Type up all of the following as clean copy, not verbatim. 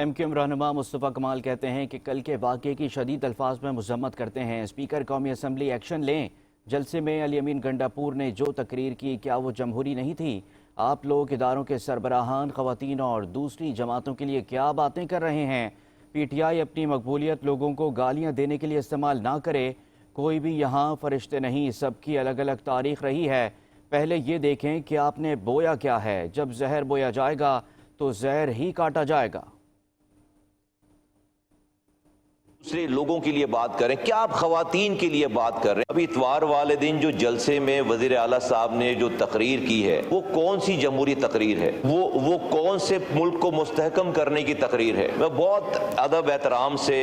M Q M رہنما مصطفیٰ کمال کہتے ہیں کہ کل کے واقعے کی شدید الفاظ میں مذمت کرتے ہیں۔ اسپیکر قومی اسمبلی ایکشن لیں۔ جلسے میں علی امین گنڈا پور نے جو تقریر کی کیا وہ جمہوری نہیں تھی؟ آپ لوگ اداروں کے سربراہان، خواتین اور دوسری جماعتوں کے لیے کیا باتیں کر رہے ہیں؟ پی ٹی آئی اپنی مقبولیت لوگوں کو گالیاں دینے کے لیے استعمال نہ کرے۔ کوئی بھی یہاں فرشتے نہیں، سب کی الگ الگ تاریخ رہی ہے۔ پہلے یہ دیکھیں کہ آپ نے بویا کیا ہے۔ جب زہر بویا جائے گا تو زہر ہی کاٹا جائے گا۔ دوسرے لوگوں کے لیے بات کریں، کیا آپ خواتین کے لیے بات کر رہے ہیں؟ ابھی اتوار والے دن جو جلسے میں وزیر اعلیٰ صاحب نے جو تقریر کی ہے وہ کون سی جمہوری تقریر ہے؟ وہ کون سے ملک کو مستحکم کرنے کی تقریر ہے؟ میں بہت ادب احترام سے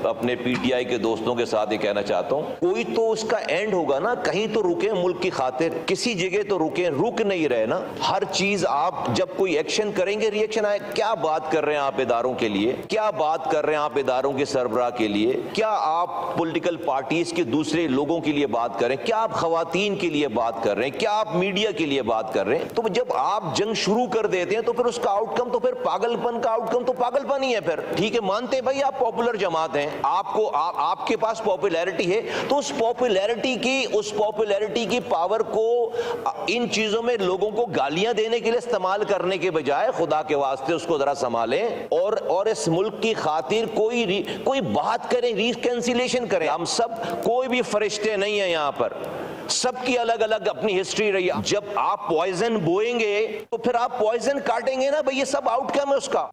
اپنے پی ٹی آئی کے دوستوں کے ساتھ یہ کہنا چاہتا ہوں، کوئی تو اس کا اینڈ ہوگا نا، کہیں تو رکیں ملک کی خاطر، کسی جگہ تو رکیں، رک نہیں رہے نا۔ ہر چیز آپ جب کوئی ایکشن کریں گے ریئیکشن آئے۔ کیا بات کر رہے ہیں آپ اداروں کے لیے؟ کیا بات کر رہے ہیں آپ اداروں کے سربراہ کے لیے؟ کیا آپ پولیٹیکل پارٹیز کے دوسرے لوگوں کے لیے بات کریں؟ کیا آپ خواتین کے لیے بات کر رہے ہیں؟ کیا آپ میڈیا کے لیے بات کر رہے ہیں؟ تو جب آپ جنگ شروع کر دیتے ہیں تو پھر اس کا آؤٹ کم تو پھر پاگل پن کا آؤٹ کم تو پاگل پن ہی ہے۔ پھر ٹھیک ہے، مانتے ہیں بھائی آپ پاپولر جماعت ہیں، آپ کے پاس پاپولیرٹی ہے، تو اس پاپولیرٹی کی پاور کو ان چیزوں میں لوگوں کو گالیاں دینے کے لیے استعمال کرنے کے بجائے خدا کے واسطے اس کو ذرا سنبھالیں اور اس ملک کی خاطر کوئی بات کریں، ریکنسیلیشن کریں۔ ہم سب کوئی بھی فرشتے نہیں ہیں یہاں پر، سب کی الگ الگ اپنی ہسٹری رہی ہے۔ جب آپ پوائزن بوئیں گے تو پھر آپ پوائزن کاٹیں گے نا بھئی، یہ سب آؤٹ کم ہے اس کا۔